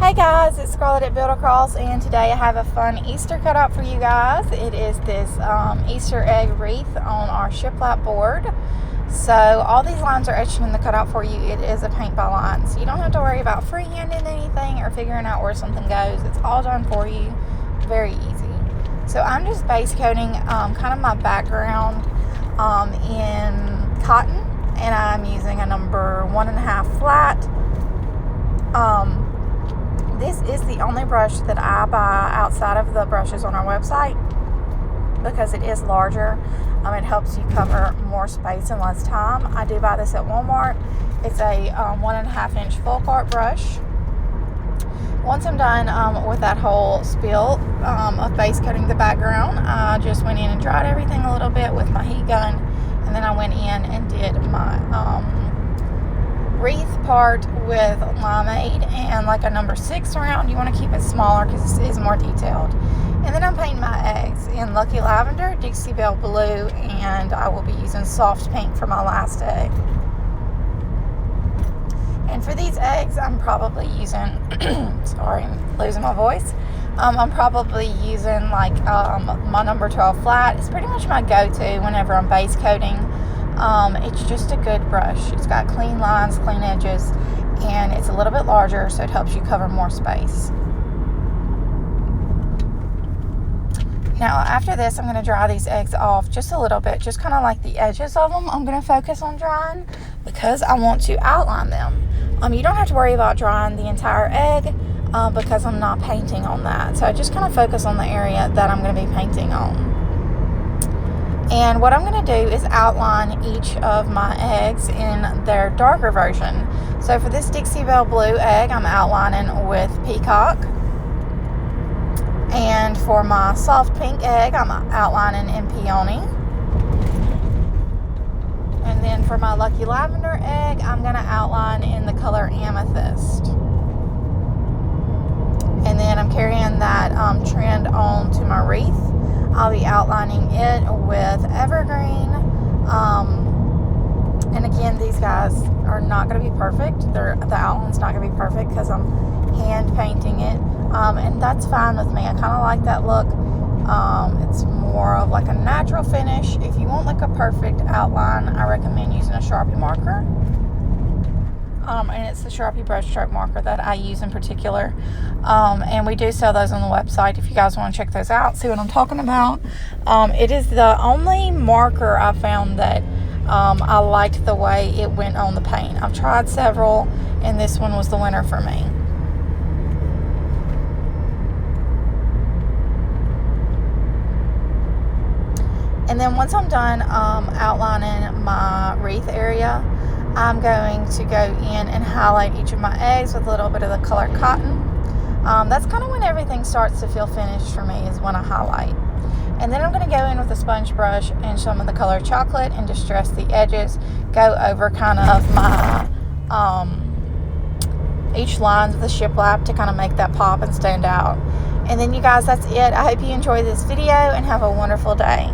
Hey guys, it's Scarlett at Build Across, and today I have a fun Easter cutout for you guys. It is this Easter egg wreath on our shiplap board. So all these lines are etched in the cutout for you. It is a paint by line, so you don't have to worry about freehanding anything or figuring out where something goes. It's all done for you, very easy. So I'm just base coating kind of my background in cotton, and I'm using a number 1.5 flat. This is the only brush that I buy outside of the brushes on our website because it is larger. It helps you cover more space in less time. I do buy this at Walmart. It's a 1.5 inch full cart brush. Once I'm done with that whole spiel of base coating the background, I just went in and dried everything a little bit with my heat gun, and then I went in and did my wreath part with limeade and like a number 6 round. You want to keep it smaller because this is more detailed. And then I'm painting my eggs in Lucky Lavender, Dixie Belle Blue, and I will be using soft pink for my last egg. And for these eggs, I'm probably using sorry, I'm losing my voice. I'm probably using like my number 12 flat. It's pretty much my go-to whenever I'm base coating. It's just a good brush. It's got clean lines, clean edges, and it's a little bit larger, so it helps you cover more space. Now after this, I'm going to dry these eggs off just a little bit, just kind of like the edges of them. I'm going to focus on drying because I want to outline them. You don't have to worry about drying the entire egg because I'm not painting on that. So I just kind of focus on the area that I'm going to be painting on. And what I'm going to do is outline each of my eggs in their darker version. So for this Dixie Belle Blue egg, I'm outlining with Peacock. And for my soft pink egg, I'm outlining in Peony. And then for my Lucky Lavender egg, I'm going to outline in the color Amethyst. And then I'm carrying that trend on to my wreath. I'll be outlining it with Evergreen. And again, these guys are not going to be perfect. The outline's not going to be perfect because I'm hand painting it. And that's fine with me. I kind of like that look. It's more of like a natural finish. If you want like a perfect outline, I recommend using a Sharpie marker. And it's the Sharpie brush stroke marker that I use in particular. And we do sell those on the website if you guys want to check those out, see what I'm talking about. It is the only marker I found that I liked the way it went on the paint. I've tried several, and this one was the winner for me. And then once I'm done outlining my wreath area, I'm going to go in and highlight each of my eggs with a little bit of the color Cotton. That's kind of when everything starts to feel finished for me, is when I highlight. And then I'm going to go in with a sponge brush and some of the color Chocolate and distress the edges. Go over kind of my each lines of the shiplap to kind of make that pop and stand out. And then you guys, that's it. I hope you enjoyed this video and have a wonderful day.